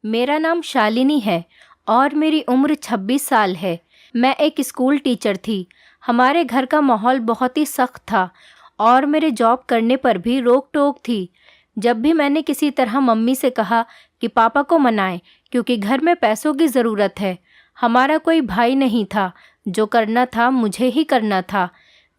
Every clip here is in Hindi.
मेरा नाम शालिनी है और मेरी उम्र 26 साल है। मैं एक स्कूल टीचर थी। हमारे घर का माहौल बहुत ही सख्त था और मेरे जॉब करने पर भी रोक टोक थी। जब भी मैंने किसी तरह मम्मी से कहा कि पापा को मनाएं क्योंकि घर में पैसों की ज़रूरत है। हमारा कोई भाई नहीं था, जो करना था मुझे ही करना था।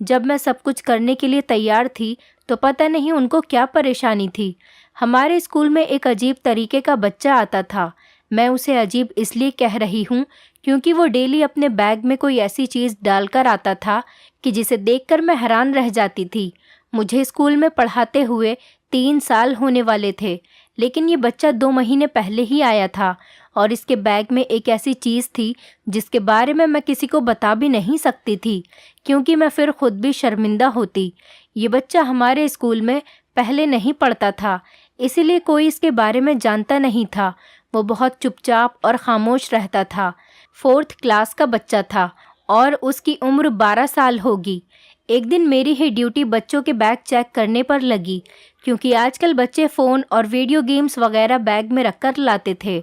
जब मैं सब कुछ करने के लिए तैयार थी तो पता नहीं उनको क्या परेशानी थी। हमारे स्कूल में एक अजीब तरीके का बच्चा आता था। मैं उसे अजीब इसलिए कह रही हूँ क्योंकि वो डेली अपने बैग में कोई ऐसी चीज़ डालकर आता था कि जिसे देखकर मैं हैरान रह जाती थी। मुझे स्कूल में पढ़ाते हुए 3 साल होने वाले थे, लेकिन ये बच्चा 2 महीने पहले ही आया था और इसके बैग में एक ऐसी चीज़ थी जिसके बारे में मैं किसी को बता भी नहीं सकती थी क्योंकि मैं फिर खुद भी शर्मिंदा होती। ये बच्चा हमारे स्कूल में पहले नहीं पढ़ता था, इसीलिए कोई इसके बारे में जानता नहीं था। वो बहुत चुपचाप और खामोश रहता था। 4th क्लास का बच्चा था और उसकी उम्र 12 साल होगी। एक दिन मेरी ही ड्यूटी बच्चों के बैग चेक करने पर लगी क्योंकि आजकल बच्चे फ़ोन और वीडियो गेम्स वगैरह बैग में रखकर लाते थे,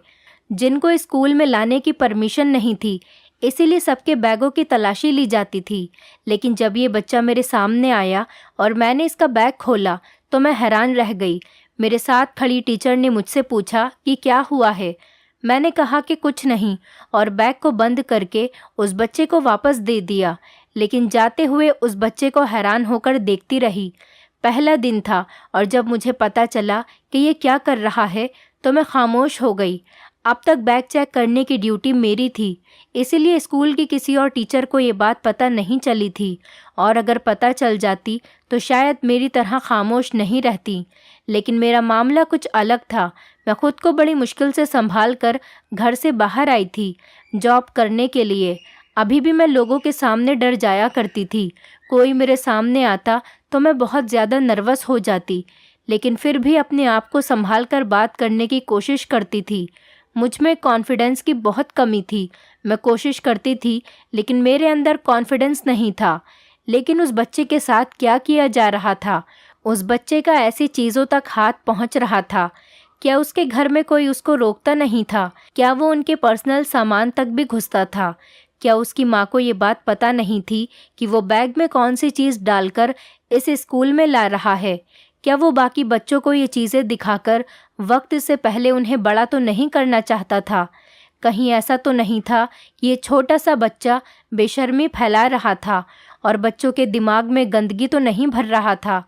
जिनको स्कूल में लाने की परमिशन नहीं थी। इसीलिए सबके बैगों की तलाशी ली जाती थी। लेकिन जब ये बच्चा मेरे सामने आया और मैंने इसका बैग खोला तो मैं हैरान रह गई। मेरे साथ खड़ी टीचर ने मुझसे पूछा कि क्या हुआ है। मैंने कहा कि कुछ नहीं और बैग को बंद करके उस बच्चे को वापस दे दिया, लेकिन जाते हुए उस बच्चे को हैरान होकर देखती रही। पहला दिन था और जब मुझे पता चला कि ये क्या कर रहा है तो मैं खामोश हो गई। अब तक बैग चेक करने की ड्यूटी मेरी थी, इसीलिए स्कूल की किसी और टीचर को ये बात पता नहीं चली थी और अगर पता चल जाती तो शायद मेरी तरह खामोश नहीं रहती। लेकिन मेरा मामला कुछ अलग था। मैं खुद को बड़ी मुश्किल से संभाल कर घर से बाहर आई थी जॉब करने के लिए। अभी भी मैं लोगों के सामने डर जाया करती थी। कोई मेरे सामने आता तो मैं बहुत ज़्यादा नर्वस हो जाती, लेकिन फिर भी अपने आप को संभाल कर बात करने की कोशिश करती थी। मुझ में कॉन्फिडेंस की बहुत कमी थी। मैं कोशिश करती थी लेकिन मेरे अंदर कॉन्फिडेंस नहीं था। लेकिन उस बच्चे के साथ क्या किया जा रहा था? उस बच्चे का ऐसी चीज़ों तक हाथ पहुंच रहा था। क्या उसके घर में कोई उसको रोकता नहीं था? क्या वो उनके पर्सनल सामान तक भी घुसता था? क्या उसकी माँ को ये बात पता नहीं थी कि वो बैग में कौन सी चीज़ डालकर इस स्कूल में ला रहा है? क्या वो बाकी बच्चों को ये चीज़ें दिखाकर वक्त से पहले उन्हें बड़ा तो नहीं करना चाहता था? कहीं ऐसा तो नहीं था कि ये छोटा सा बच्चा बेशर्मी फैला रहा था और बच्चों के दिमाग में गंदगी तो नहीं भर रहा था?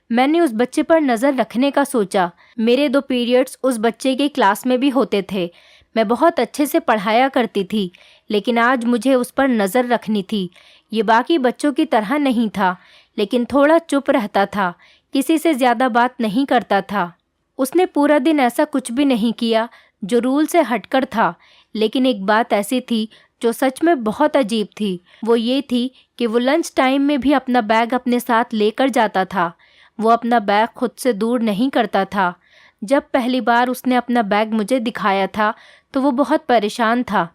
मैंने उस बच्चे पर नज़र रखने का सोचा। मेरे 2 पीरियड्स उस बच्चे के क्लास में भी होते थे। मैं बहुत अच्छे से पढ़ाया करती थी, लेकिन आज मुझे उस पर नज़र रखनी थी। ये बाकी बच्चों की तरह नहीं था, लेकिन थोड़ा चुप रहता था, किसी से ज़्यादा बात नहीं करता था। उसने पूरा दिन ऐसा कुछ भी नहीं किया जो रूल से हटकर था, लेकिन एक बात ऐसी थी जो सच में बहुत अजीब थी। वो ये थी कि वो लंच टाइम में भी अपना बैग अपने साथ लेकर जाता था। वो अपना बैग खुद से दूर नहीं करता था। जब पहली बार उसने अपना बैग मुझे दिखाया था तो वो बहुत परेशान था।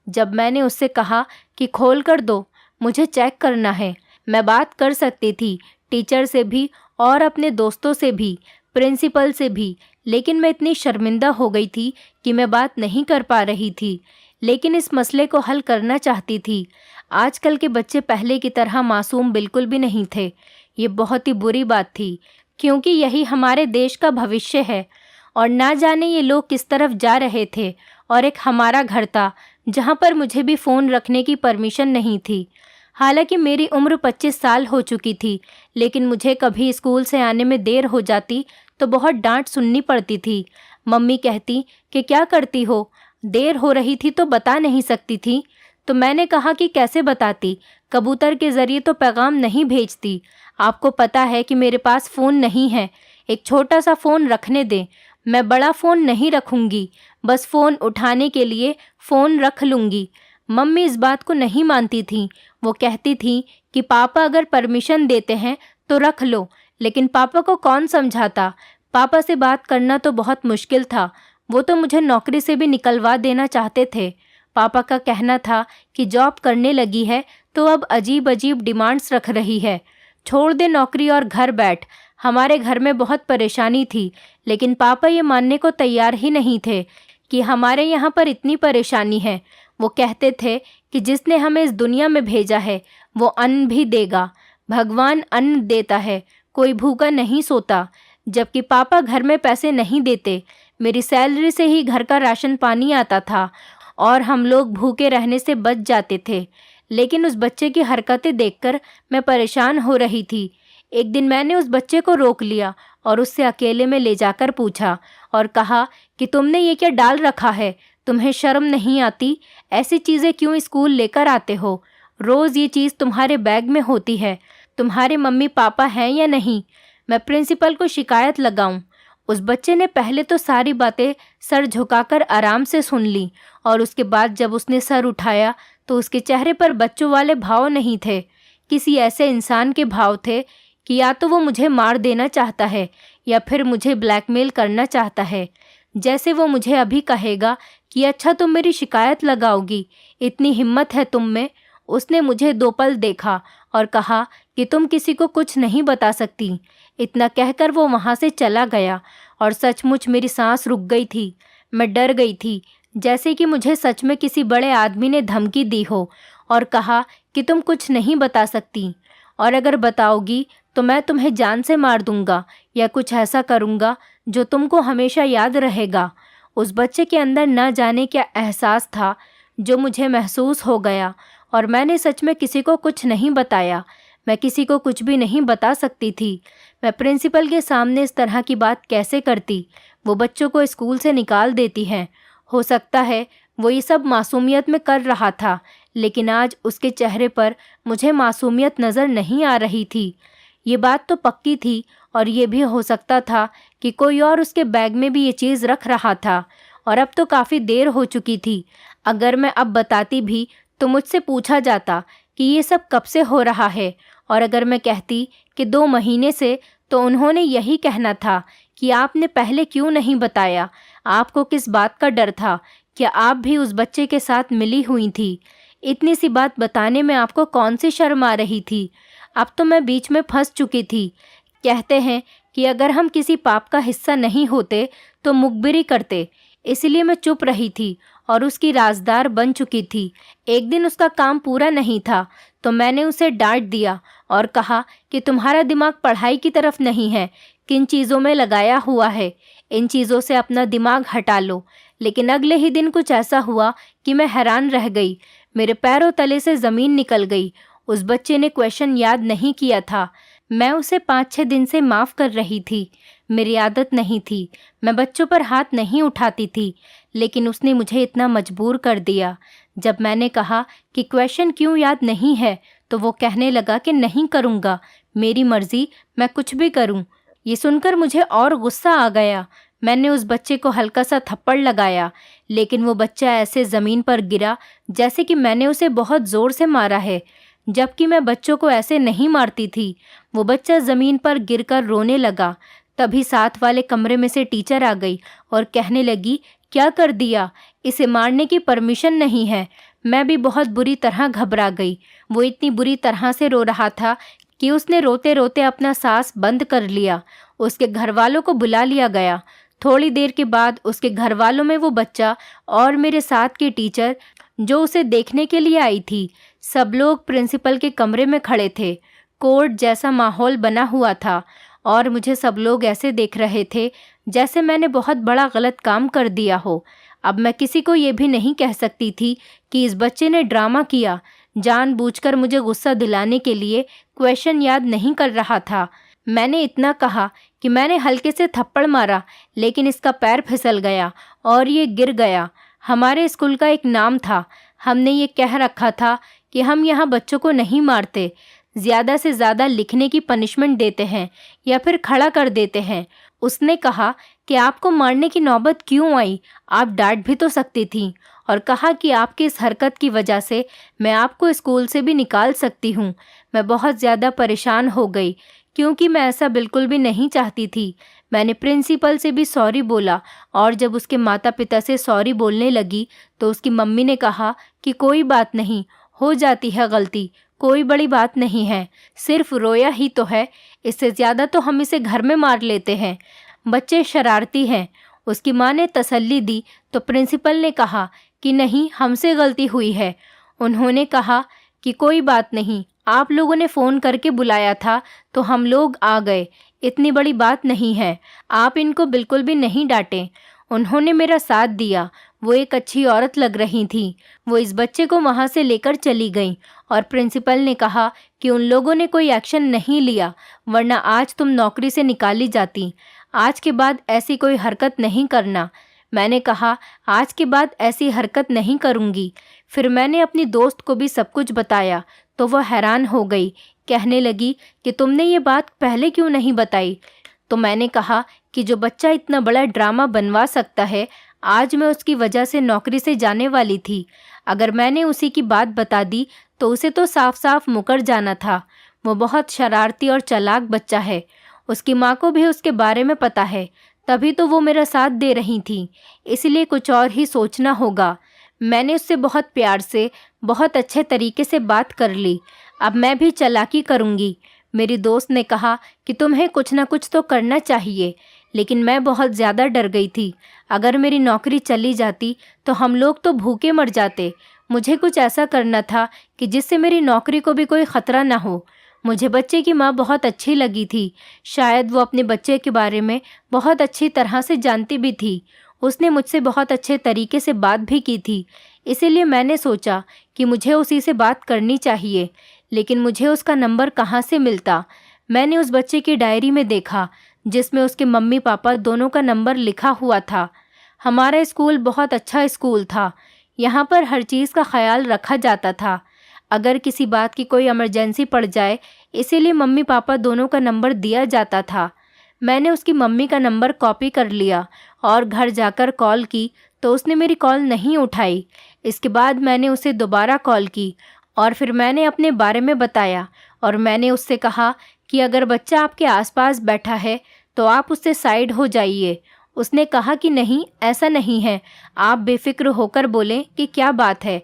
जब मैंने उससे कहा कि खोल कर दो, मुझे चेक करना है। मैं बात कर सकती थी, टीचर से भी और अपने दोस्तों से भी, प्रिंसिपल से भी, लेकिन मैं इतनी शर्मिंदा हो गई थी कि मैं बात नहीं कर पा रही थी। लेकिन इस मसले को हल करना चाहती थी। आजकल के बच्चे पहले की तरह मासूम बिल्कुल भी नहीं थे। ये बहुत ही बुरी बात थी क्योंकि यही हमारे देश का भविष्य है और ना जाने ये लोग किस तरफ जा रहे थे। और एक हमारा घर था जहाँ पर मुझे भी फ़ोन रखने की परमिशन नहीं थी। हालांकि मेरी उम्र 25 साल हो चुकी थी, लेकिन मुझे कभी स्कूल से आने में देर हो जाती तो बहुत डांट सुननी पड़ती थी। मम्मी कहती कि क्या करती हो, देर हो रही थी तो बता नहीं सकती थी? तो मैंने कहा कि कैसे बताती, कबूतर के ज़रिए तो पैगाम नहीं भेजती। आपको पता है कि मेरे पास फ़ोन नहीं है, एक छोटा सा फ़ोन रखने दें। मैं बड़ा फ़ोन नहीं रखूँगी, बस फ़ोन उठाने के लिए फ़ोन रख लूँगी। मम्मी इस बात को नहीं मानती थी। वो कहती थी कि पापा अगर परमिशन देते हैं तो रख लो, लेकिन पापा को कौन समझाता? पापा से बात करना तो बहुत मुश्किल था। वो तो मुझे नौकरी से भी निकलवा देना चाहते थे। पापा का कहना था कि जॉब करने लगी है तो अब अजीब अजीब डिमांड्स रख रही है, छोड़ दे नौकरी और घर बैठ। हमारे घर में बहुत परेशानी थी, लेकिन पापा ये मानने को तैयार ही नहीं थे कि हमारे यहाँ पर इतनी परेशानी है। वो कहते थे कि जिसने हमें इस दुनिया में भेजा है वो अन्न भी देगा। भगवान अन्न देता है, कोई भूखा नहीं सोता। जबकि पापा घर में पैसे नहीं देते, मेरी सैलरी से ही घर का राशन पानी आता था और हम लोग भूखे रहने से बच जाते थे। लेकिन उस बच्चे की हरकतें देखकर मैं परेशान हो रही थी। एक दिन मैंने उस बच्चे को रोक लिया और उससे अकेले में ले जाकर पूछा और कहा कि तुमने ये क्या डाल रखा है? तुम्हें शर्म नहीं आती? ऐसी चीज़ें क्यों स्कूल लेकर आते हो? रोज़ ये चीज़ तुम्हारे बैग में होती है। तुम्हारे मम्मी पापा हैं या नहीं? मैं प्रिंसिपल को शिकायत लगाऊं? उस बच्चे ने पहले तो सारी बातें सर झुकाकर आराम से सुन ली और उसके बाद जब उसने सर उठाया तो उसके चेहरे पर बच्चों वाले भाव नहीं थे, किसी ऐसे इंसान के भाव थे कि या तो वो मुझे मार देना चाहता है या फिर मुझे ब्लैकमेल करना चाहता है। जैसे वो मुझे अभी कहेगा कि अच्छा तुम मेरी शिकायत लगाओगी, इतनी हिम्मत है तुम में। उसने मुझे 2 पल देखा और कहा कि तुम किसी को कुछ नहीं बता सकती। इतना कहकर वो वहाँ से चला गया और सचमुच मेरी सांस रुक गई थी। मैं डर गई थी, जैसे कि मुझे सच में किसी बड़े आदमी ने धमकी दी हो और कहा कि तुम कुछ नहीं बता सकती, और अगर बताओगी तो मैं तुम्हें जान से मार दूंगा या कुछ ऐसा करूंगा जो तुमको हमेशा याद रहेगा। उस बच्चे के अंदर न जाने क्या एहसास था जो मुझे महसूस हो गया, और मैंने सच में किसी को कुछ नहीं बताया। मैं किसी को कुछ भी नहीं बता सकती थी। मैं प्रिंसिपल के सामने इस तरह की बात कैसे करती? वो बच्चों को स्कूल से निकाल देती हैं। हो सकता है वो ये सब मासूमियत में कर रहा था, लेकिन आज उसके चेहरे पर मुझे मासूमियत नज़र नहीं आ रही थी। ये बात तो पक्की थी, और ये भी हो सकता था कि कोई और उसके बैग में भी ये चीज़ रख रहा था, और अब तो काफ़ी देर हो चुकी थी। अगर मैं अब बताती भी तो मुझसे पूछा जाता कि ये सब कब से हो रहा है, और अगर मैं कहती कि 2 महीने से, तो उन्होंने यही कहना था कि आपने पहले क्यों नहीं बताया? आपको किस बात का डर था? क्या आप भी उस बच्चे के साथ मिली हुई थी? इतनी सी बात बताने में आपको कौन सी शर्म आ रही थी? अब तो मैं बीच में फंस चुकी थी। कहते हैं कि अगर हम किसी पाप का हिस्सा नहीं होते तो मुखबिरी करते, इसलिए मैं चुप रही थी और उसकी राजदार बन चुकी थी। एक दिन उसका काम पूरा नहीं था तो मैंने उसे डांट दिया और कहा कि तुम्हारा दिमाग पढ़ाई की तरफ नहीं है, किन चीज़ों में लगाया हुआ है, इन चीज़ों से अपना दिमाग हटा लो। लेकिन अगले ही दिन कुछ ऐसा हुआ कि मैं हैरान रह गई। मेरे पैरों तले से ज़मीन निकल गई। उस बच्चे ने क्वेश्चन याद नहीं किया था। मैं उसे 5-6 दिन से माफ़ कर रही थी। मेरी आदत नहीं थी, मैं बच्चों पर हाथ नहीं उठाती थी, लेकिन उसने मुझे इतना मजबूर कर दिया। जब मैंने कहा कि क्वेश्चन क्यों याद नहीं है, तो वो कहने लगा कि नहीं करूँगा, मेरी मर्ज़ी, मैं कुछ भी करूँ। ये सुनकर मुझे और गुस्सा आ गया। मैंने उस बच्चे को हल्का सा थप्पड़ लगाया, लेकिन वो बच्चा ऐसे ज़मीन पर गिरा जैसे कि मैंने उसे बहुत ज़ोर से मारा है, जबकि मैं बच्चों को ऐसे नहीं मारती थी। वो बच्चा ज़मीन पर गिरकर रोने लगा। तभी साथ वाले कमरे में से टीचर आ गई और कहने लगी, क्या कर दिया? इसे मारने की परमिशन नहीं है। मैं भी बहुत बुरी तरह घबरा गई। वो इतनी बुरी तरह से रो रहा था कि उसने रोते रोते अपना सांस बंद कर लिया। उसके घर वालों को बुला लिया गया। थोड़ी देर के बाद उसके घर वालों में वो बच्चा और मेरे साथ की टीचर जो उसे देखने के लिए आई थी, सब लोग प्रिंसिपल के कमरे में खड़े थे। कोर्ट जैसा माहौल बना हुआ था और मुझे सब लोग ऐसे देख रहे थे जैसे मैंने बहुत बड़ा गलत काम कर दिया हो। अब मैं किसी को ये भी नहीं कह सकती थी कि इस बच्चे ने ड्रामा किया, जानबूझकर मुझे गुस्सा दिलाने के लिए क्वेश्चन याद नहीं कर रहा था। मैंने इतना कहा कि मैंने हल्के से थप्पड़ मारा, लेकिन इसका पैर फिसल गया और ये गिर गया। हमारे स्कूल का एक नाम था, हमने ये कह रखा था कि हम यहाँ बच्चों को नहीं मारते, ज़्यादा से ज़्यादा लिखने की पनिशमेंट देते हैं या फिर खड़ा कर देते हैं। उसने कहा कि आपको मारने की नौबत क्यों आई, आप डांट भी तो सकती थी, और कहा कि आपकी इस हरकत की वजह से मैं आपको स्कूल से भी निकाल सकती हूँ। मैं बहुत ज़्यादा परेशान हो गई क्योंकि मैं ऐसा बिल्कुल भी नहीं चाहती थी। मैंने प्रिंसिपल से भी सॉरी बोला, और जब उसके माता पिता से सॉरी बोलने लगी तो उसकी मम्मी ने कहा कि कोई बात नहीं, हो जाती है गलती, कोई बड़ी बात नहीं है, सिर्फ रोया ही तो है, इससे ज़्यादा तो हम इसे घर में मार लेते हैं। बच्चे शरारती हैं, उसकी माँ ने तसल्ली दी तो प्रिंसिपल ने कहा कि नहीं, हमसे गलती हुई है। उन्होंने कहा कि कोई बात नहीं, आप लोगों ने फ़ोन करके बुलाया था तो हम लोग आ गए, इतनी बड़ी बात नहीं है, आप इनको बिल्कुल भी नहीं डांटें। उन्होंने मेरा साथ दिया। वो एक अच्छी औरत लग रही थी। वो इस बच्चे को वहाँ से लेकर चली गई और प्रिंसिपल ने कहा कि उन लोगों ने कोई एक्शन नहीं लिया, वरना आज तुम नौकरी से निकाली जाती। आज के बाद ऐसी कोई हरकत नहीं करना। मैंने कहा आज के बाद ऐसी हरकत नहीं करूँगी। फिर मैंने अपनी दोस्त को भी सब कुछ बताया तो वह हैरान हो गई। कहने लगी कि तुमने ये बात पहले क्यों नहीं बताई। तो मैंने कहा कि जो बच्चा इतना बड़ा ड्रामा बनवा सकता है, आज मैं उसकी वजह से नौकरी से जाने वाली थी। अगर मैंने उसी की बात बता दी तो उसे तो साफ साफ मुकर जाना था। वो बहुत शरारती और चालाक बच्चा है। उसकी माँ को भी उसके बारे में पता है, तभी तो वो मेरा साथ दे रही थी। इसलिए कुछ और ही सोचना होगा। मैंने उससे बहुत प्यार से, बहुत अच्छे तरीके से बात कर ली। अब मैं भी चालाकी करूँगी। मेरी दोस्त ने कहा कि तुम्हें कुछ ना कुछ तो करना चाहिए, लेकिन मैं बहुत ज़्यादा डर गई थी। अगर मेरी नौकरी चली जाती तो हम लोग तो भूखे मर जाते। मुझे कुछ ऐसा करना था कि जिससे मेरी नौकरी को भी कोई ख़तरा ना हो। मुझे बच्चे की माँ बहुत अच्छी लगी थी। शायद वो अपने बच्चे के बारे में बहुत अच्छी तरह से जानती भी थी। उसने मुझसे बहुत अच्छे तरीके से बात भी की थी। इसीलिए मैंने सोचा कि मुझे उसी से बात करनी चाहिए, लेकिन मुझे उसका नंबर कहाँ से मिलता। मैंने उस बच्चे की डायरी में देखा जिसमें उसके मम्मी पापा दोनों का नंबर लिखा हुआ था। हमारा स्कूल बहुत अच्छा स्कूल था। यहाँ पर हर चीज़ का ख्याल रखा जाता था। अगर किसी बात की कोई इमरजेंसी पड़ जाए, इसीलिए मम्मी पापा दोनों का नंबर दिया जाता था। मैंने उसकी मम्मी का नंबर कॉपी कर लिया और घर जाकर कॉल की तो उसने मेरी कॉल नहीं उठाई। इसके बाद मैंने उसे दोबारा कॉल की और फिर मैंने अपने बारे में बताया और मैंने उससे कहा कि अगर बच्चा आपके आसपास बैठा है तो आप उससे साइड हो जाइए। उसने कहा कि नहीं, ऐसा नहीं है, आप बेफिक्र होकर बोलें कि क्या बात है।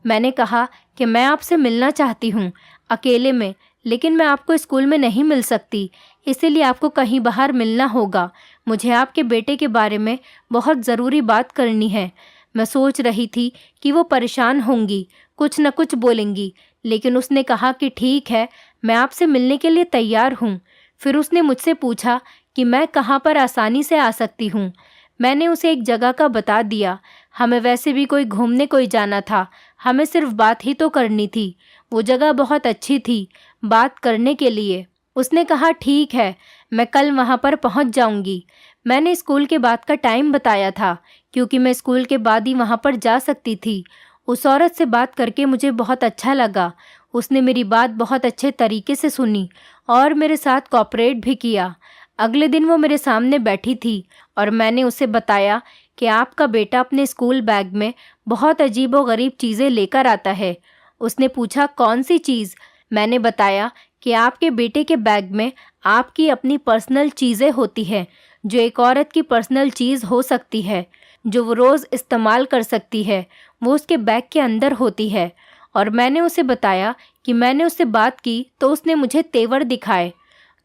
मैंने कहा कि मैं आपसे मिलना चाहती हूँ अकेले में, लेकिन मैं आपको स्कूल में नहीं मिल सकती, इसीलिए आपको कहीं बाहर मिलना होगा। मुझे आपके बेटे के बारे में बहुत ज़रूरी बात करनी है। मैं सोच रही थी कि वो परेशान होंगी, कुछ न कुछ बोलेंगी, लेकिन उसने कहा कि ठीक है, मैं आपसे मिलने के लिए तैयार हूँ। फिर उसने मुझसे पूछा कि मैं कहाँ पर आसानी से आ सकती हूँ। मैंने उसे एक जगह का बता दिया। हमें वैसे भी कोई घूमने कोई जाना था, हमें सिर्फ बात ही तो करनी थी। वो जगह बहुत अच्छी थी बात करने के लिए। उसने कहा ठीक है, मैं कल वहाँ पर पहुँच जाऊँगी। मैंने स्कूल के बाद का टाइम बताया था, क्योंकि मैं स्कूल के बाद ही वहाँ पर जा सकती थी। उस औरत से बात करके मुझे बहुत अच्छा लगा। उसने मेरी बात बहुत अच्छे तरीके से सुनी और मेरे साथ कोऑपरेट भी किया। अगले दिन वो मेरे सामने बैठी थी और मैंने उसे बताया कि आपका बेटा अपने स्कूल बैग में बहुत अजीबोगरीब चीज़ें लेकर आता है। उसने पूछा कौन सी चीज़। मैंने बताया कि आपके बेटे के बैग में आपकी अपनी पर्सनल चीज़ें होती हैं, जो एक औरत की पर्सनल चीज़ हो सकती है, जो वो रोज़ इस्तेमाल कर सकती है, वो उसके बैग के अंदर होती है। और मैंने उसे बताया कि मैंने उससे बात की तो उसने मुझे तेवर दिखाए।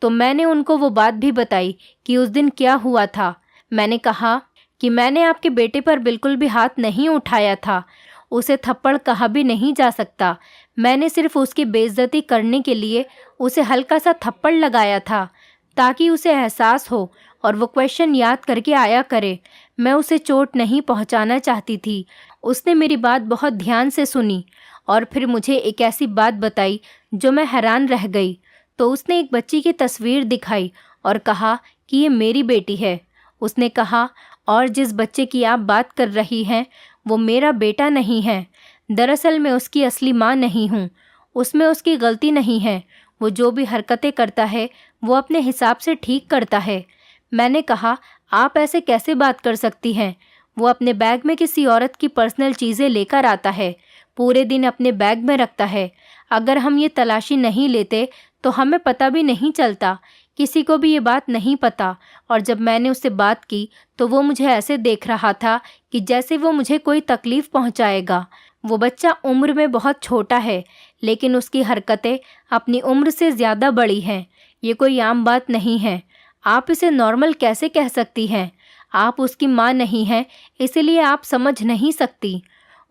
तो मैंने उनको वो बात भी बताई कि उस दिन क्या हुआ था। मैंने कहा कि मैंने आपके बेटे पर बिल्कुल भी हाथ नहीं उठाया था। उसे थप्पड़ कहा भी नहीं जा सकता। मैंने सिर्फ उसकी बेइज्जती करने के लिए उसे हल्का सा थप्पड़ लगाया था, ताकि उसे एहसास हो और वो क्वेश्चन याद करके आया करे। मैं उसे चोट नहीं पहुंचाना चाहती थी। उसने मेरी बात बहुत ध्यान से सुनी और फिर मुझे एक ऐसी बात बताई जो मैं हैरान रह गई। तो उसने एक बच्ची की तस्वीर दिखाई और कहा कि ये मेरी बेटी है। उसने कहा और जिस बच्चे की आप बात कर रही हैं वो मेरा बेटा नहीं है। दरअसल मैं उसकी असली माँ नहीं हूँ। उसमें उसकी गलती नहीं है। वो जो भी हरकतें करता है वो अपने हिसाब से ठीक करता है। मैंने कहा आप ऐसे कैसे बात कर सकती हैं? वो अपने बैग में किसी औरत की पर्सनल चीज़ें लेकर आता है, पूरे दिन अपने बैग में रखता है। अगर हम ये तलाशी नहीं लेते तो हमें पता भी नहीं चलता। किसी को भी ये बात नहीं पता। और जब मैंने उससे बात की तो वो मुझे ऐसे देख रहा था कि जैसे वो मुझे कोई तकलीफ़ पहुंचाएगा। वो बच्चा उम्र में बहुत छोटा है, लेकिन उसकी हरकतें अपनी उम्र से ज़्यादा बड़ी हैं। ये कोई आम बात नहीं है। आप इसे नॉर्मल कैसे कह सकती हैं? आप उसकी माँ नहीं हैं, इसलिए आप समझ नहीं सकती।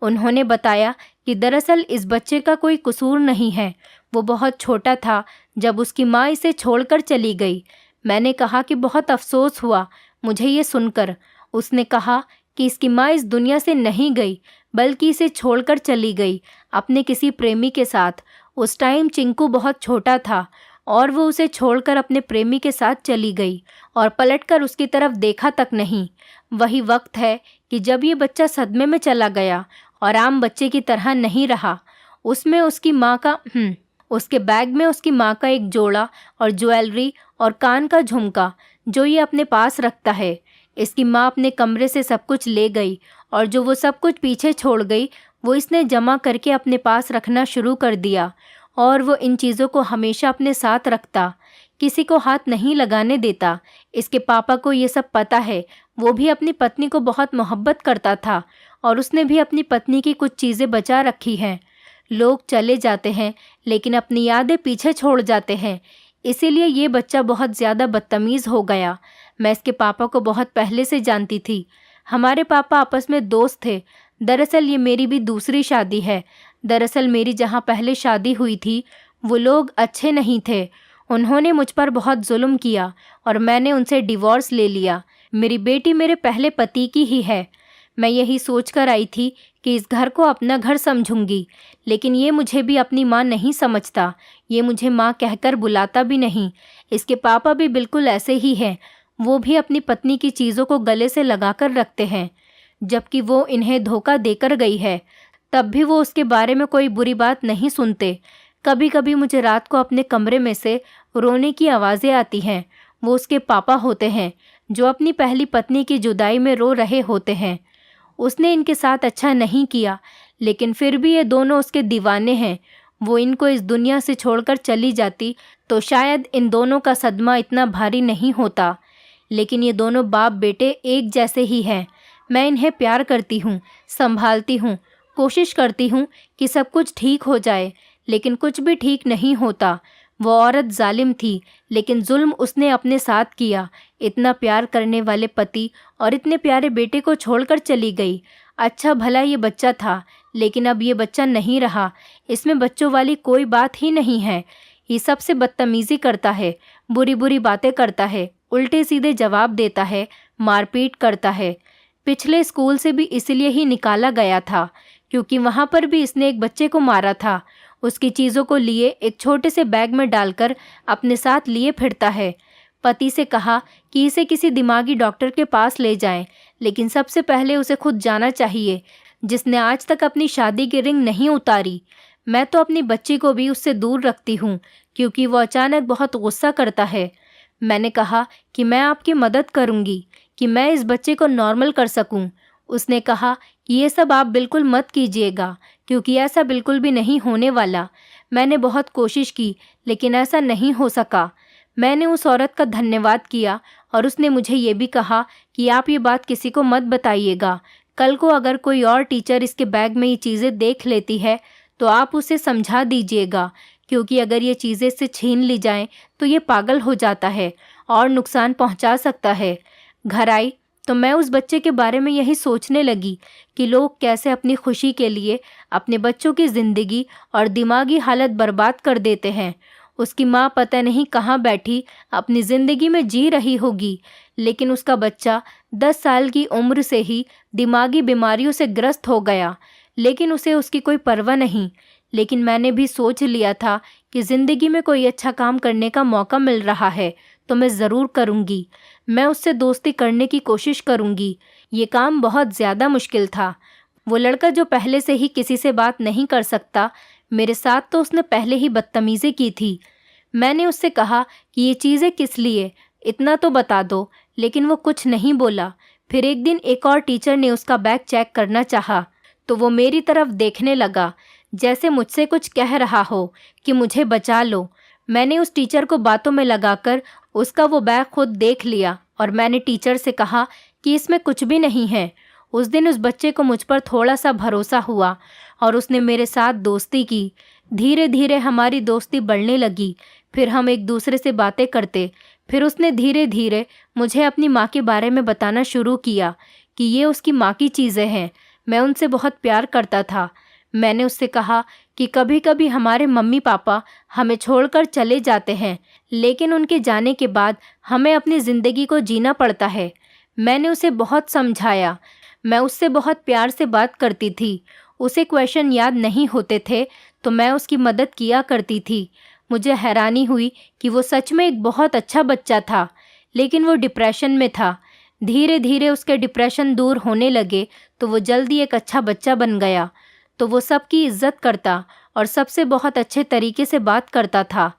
उन्होंने बताया कि दरअसल इस बच्चे का कोई कसूर नहीं है, वो बहुत छोटा था जब उसकी माँ इसे छोड़कर चली गई। मैंने कहा कि बहुत अफसोस हुआ मुझे ये सुनकर। उसने कहा कि इसकी माँ इस दुनिया से नहीं गई, बल्कि इसे छोड़कर चली गई अपने किसी प्रेमी के साथ। उस टाइम चिंकू बहुत छोटा था और वो उसे छोड़कर अपने प्रेमी के साथ चली गई और पलटकर उसकी तरफ देखा तक नहीं। वही वक्त है कि जब ये बच्चा सदमे में चला गया और आम बच्चे की तरह नहीं रहा। उसके बैग में उसकी माँ का एक जोड़ा और ज्वेलरी और कान का झुमका जो ये अपने पास रखता है। इसकी माँ अपने कमरे से सब कुछ ले गई और जो वो सब कुछ पीछे छोड़ गई वो इसने जमा करके अपने पास रखना शुरू कर दिया और वो इन चीज़ों को हमेशा अपने साथ रखता, किसी को हाथ नहीं लगाने देता। इसके पापा को ये सब पता है। वो भी अपनी पत्नी को बहुत मोहब्बत करता था और उसने भी अपनी पत्नी की कुछ चीज़ें बचा रखी हैं। लोग चले जाते हैं लेकिन अपनी यादें पीछे छोड़ जाते हैं, इसीलिए ये बच्चा बहुत ज़्यादा बदतमीज़ हो गया। मैं इसके पापा को बहुत पहले से जानती थी। हमारे पापा आपस में दोस्त थे। दरअसल ये मेरी भी दूसरी शादी है। दरअसल मेरी जहाँ पहले शादी हुई थी वो लोग अच्छे नहीं थे। उन्होंने मुझ पर बहुत जुल्म किया और मैंने उनसे डिवोर्स ले लिया। मेरी बेटी मेरे पहले पति की ही है। मैं यही सोच कर आई थी कि इस घर को अपना घर समझूंगी, लेकिन ये मुझे भी अपनी माँ नहीं समझता। ये मुझे माँ कहकर बुलाता भी नहीं। इसके पापा भी बिल्कुल ऐसे ही हैं। वो भी अपनी पत्नी की चीज़ों को गले से लगाकर रखते हैं, जबकि वो इन्हें धोखा देकर गई है। तब भी वो उसके बारे में कोई बुरी बात नहीं सुनते। कभी कभी मुझे रात को अपने कमरे में से रोने की आवाज़ें आती हैं। वो उसके पापा होते हैं जो अपनी पहली पत्नी की जुदाई में रो रहे होते हैं। उसने इनके साथ अच्छा नहीं किया, लेकिन फिर भी ये दोनों उसके दीवाने हैं। वो इनको इस दुनिया से छोड़कर चली जाती तो शायद इन दोनों का सदमा इतना भारी नहीं होता। लेकिन ये दोनों बाप बेटे एक जैसे ही हैं। मैं इन्हें प्यार करती हूँ, संभालती हूँ, कोशिश करती हूँ कि सब कुछ ठीक हो जाए, लेकिन कुछ भी ठीक नहीं होता। वो औरत जालिम थी, लेकिन जुल्म उसने अपने साथ किया। इतना प्यार करने वाले पति और इतने प्यारे बेटे को छोड़कर चली गई। अच्छा भला ये बच्चा था, लेकिन अब ये बच्चा नहीं रहा। इसमें बच्चों वाली कोई बात ही नहीं है। ये सबसे बदतमीज़ी करता है, बुरी बुरी बातें करता है, उल्टे सीधे जवाब देता है, मारपीट करता है। पिछले स्कूल से भी इसलिए ही निकाला गया था क्योंकि वहाँ पर भी इसने एक बच्चे को मारा था। उसकी चीज़ों को लिए एक छोटे से बैग में डालकर अपने साथ लिए फिरता है। पति से कहा कि इसे किसी दिमागी डॉक्टर के पास ले जाएं, लेकिन सबसे पहले उसे खुद जाना चाहिए, जिसने आज तक अपनी शादी की रिंग नहीं उतारी। मैं तो अपनी बच्ची को भी उससे दूर रखती हूँ क्योंकि वो अचानक बहुत गुस्सा करता है। मैंने कहा कि मैं आपकी मदद करूँगी कि मैं इस बच्चे को नॉर्मल कर सकूं। उसने कहा कि ये सब आप बिल्कुल मत कीजिएगा क्योंकि ऐसा बिल्कुल भी नहीं होने वाला। मैंने बहुत कोशिश की लेकिन ऐसा नहीं हो सका। मैंने उस औरत का धन्यवाद किया और उसने मुझे ये भी कहा कि आप ये बात किसी को मत बताइएगा। कल को अगर कोई और टीचर इसके बैग में ये चीज़ें देख लेती है तो आप उसे समझा दीजिएगा, क्योंकि अगर ये चीज़ें इससे छीन ली जाएं तो ये पागल हो जाता है और नुकसान पहुंचा सकता है। घर आई तो मैं उस बच्चे के बारे में यही सोचने लगी कि लोग कैसे अपनी खुशी के लिए अपने बच्चों की ज़िंदगी और दिमागी हालत बर्बाद कर देते हैं। उसकी माँ पता नहीं कहाँ बैठी अपनी ज़िंदगी में जी रही होगी, लेकिन उसका बच्चा 10 साल की उम्र से ही दिमागी बीमारियों से ग्रस्त हो गया, लेकिन उसे उसकी कोई परवाह नहीं। लेकिन मैंने भी सोच लिया था कि ज़िंदगी में कोई अच्छा काम करने का मौका मिल रहा है तो मैं ज़रूर करूँगी। मैं उससे दोस्ती करने की कोशिश करूँगी। ये काम बहुत ज़्यादा मुश्किल था। वो लड़का जो पहले से ही किसी से बात नहीं कर सकता, मेरे साथ तो उसने पहले ही बदतमीज़ी की थी। मैंने उससे कहा कि ये चीज़ें किस लिए, इतना तो बता दो, लेकिन वो कुछ नहीं बोला। फिर एक दिन एक और टीचर ने उसका बैग चेक करना चाहा तो वो मेरी तरफ देखने लगा जैसे मुझसे कुछ कह रहा हो कि मुझे बचा लो। मैंने उस टीचर को बातों में लगाकर उसका वो बैग खुद देख लिया और मैंने टीचर से कहा कि इसमें कुछ भी नहीं है। उस दिन उस बच्चे को मुझ पर थोड़ा सा भरोसा हुआ और उसने मेरे साथ दोस्ती की। धीरे धीरे हमारी दोस्ती बढ़ने लगी। फिर हम एक दूसरे से बातें करते। फिर उसने धीरे धीरे मुझे अपनी माँ के बारे में बताना शुरू किया कि ये उसकी माँ की चीज़ें हैं। मैं उनसे बहुत प्यार करता था। मैंने उससे कहा कि कभी कभी हमारे मम्मी पापा हमें छोड़कर चले जाते हैं, लेकिन उनके जाने के बाद हमें अपनी ज़िंदगी को जीना पड़ता है। मैंने उसे बहुत समझाया। मैं उससे बहुत प्यार से बात करती थी। उसे क्वेश्चन याद नहीं होते थे तो मैं उसकी मदद किया करती थी। मुझे हैरानी हुई कि वो सच में एक बहुत अच्छा बच्चा था, लेकिन वो डिप्रेशन में था। धीरे धीरे उसके डिप्रेशन दूर होने लगे तो वो जल्दी एक अच्छा बच्चा बन गया। तो वो सबकी इज्जत करता और सबसे बहुत अच्छे तरीके से बात करता था।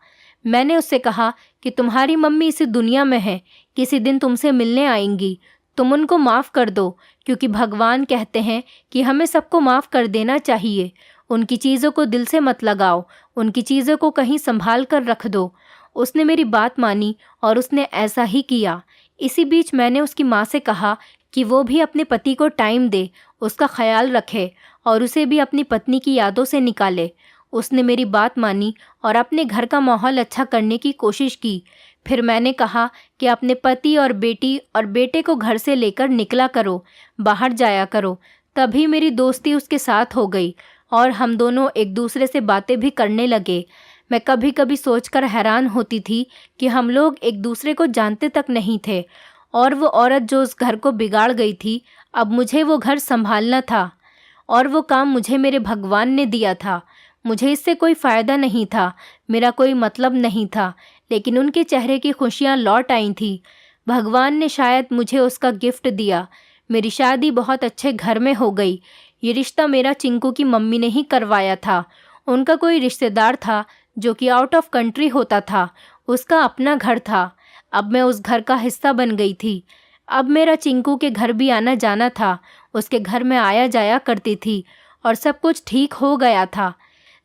मैंने उससे कहा कि तुम्हारी मम्मी इस दुनिया में है, किसी दिन तुमसे मिलने आएंगी, तुम उनको माफ़ कर दो, क्योंकि भगवान कहते हैं कि हमें सबको माफ़ कर देना चाहिए। उनकी चीज़ों को दिल से मत लगाओ, उनकी चीज़ों को कहीं संभाल कर रख दो। उसने मेरी बात मानी और उसने ऐसा ही किया। इसी बीच मैंने उसकी माँ से कहा कि वो भी अपने पति को टाइम दे, उसका ख्याल रखे और उसे भी अपनी पत्नी की यादों से निकाले। उसने मेरी बात मानी और अपने घर का माहौल अच्छा करने की कोशिश की। फिर मैंने कहा कि अपने पति और बेटी और बेटे को घर से लेकर निकला करो, बाहर जाया करो। तभी मेरी दोस्ती उसके साथ हो गई और हम दोनों एक दूसरे से बातें भी करने लगे। मैं कभी कभी सोचकर हैरान होती थी कि हम लोग एक दूसरे को जानते तक नहीं थे। और वो औरत जो उस घर को बिगाड़ गई थी, अब मुझे वो घर संभालना था और वो काम मुझे मेरे भगवान ने दिया था। मुझे इससे कोई फ़ायदा नहीं था, मेरा कोई मतलब नहीं था, लेकिन उनके चेहरे की खुशियाँ लौट आई थीं। भगवान ने शायद मुझे उसका गिफ्ट दिया। मेरी शादी बहुत अच्छे घर में हो गई। ये रिश्ता मेरा चिंकू की मम्मी ने ही करवाया था। उनका कोई रिश्तेदार था जो कि आउट ऑफ कंट्री होता था, उसका अपना घर था। अब मैं उस घर का हिस्सा बन गई थी। अब मेरा चिंकू के घर भी आना जाना था, उसके घर में आया जाया करती थी और सब कुछ ठीक हो गया था।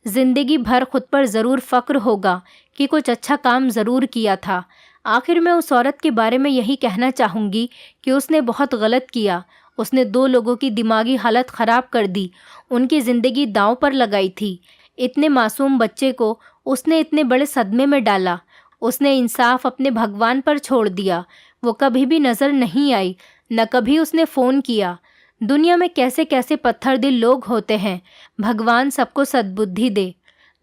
ज़िंदगी भर खुद पर ज़रूर फ़क्र होगा कि कुछ अच्छा काम ज़रूर किया था। आखिर मैं उस औरत के बारे में यही कहना चाहूँगी कि उसने बहुत गलत किया। उसने 2 लोगों की दिमागी हालत ख़राब कर दी, उनकी ज़िंदगी दांव पर लगाई थी। इतने मासूम बच्चे को उसने इतने बड़े सदमे में डाला। उसने इंसाफ अपने भगवान पर छोड़ दिया। वो कभी भी नज़र नहीं आई, न कभी उसने फ़ोन किया। दुनिया में कैसे कैसे पत्थर दिल लोग होते हैं। भगवान सबको सद्बुद्धि दे।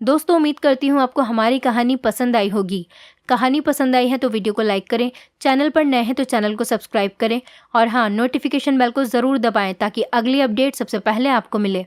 दोस्तों, उम्मीद करती हूँ आपको हमारी कहानी पसंद आई होगी। कहानी पसंद आई है तो वीडियो को लाइक करें, चैनल पर नए हैं तो चैनल को सब्सक्राइब करें और हाँ, नोटिफिकेशन बेल को ज़रूर दबाएं ताकि अगली अपडेट सबसे पहले आपको मिले।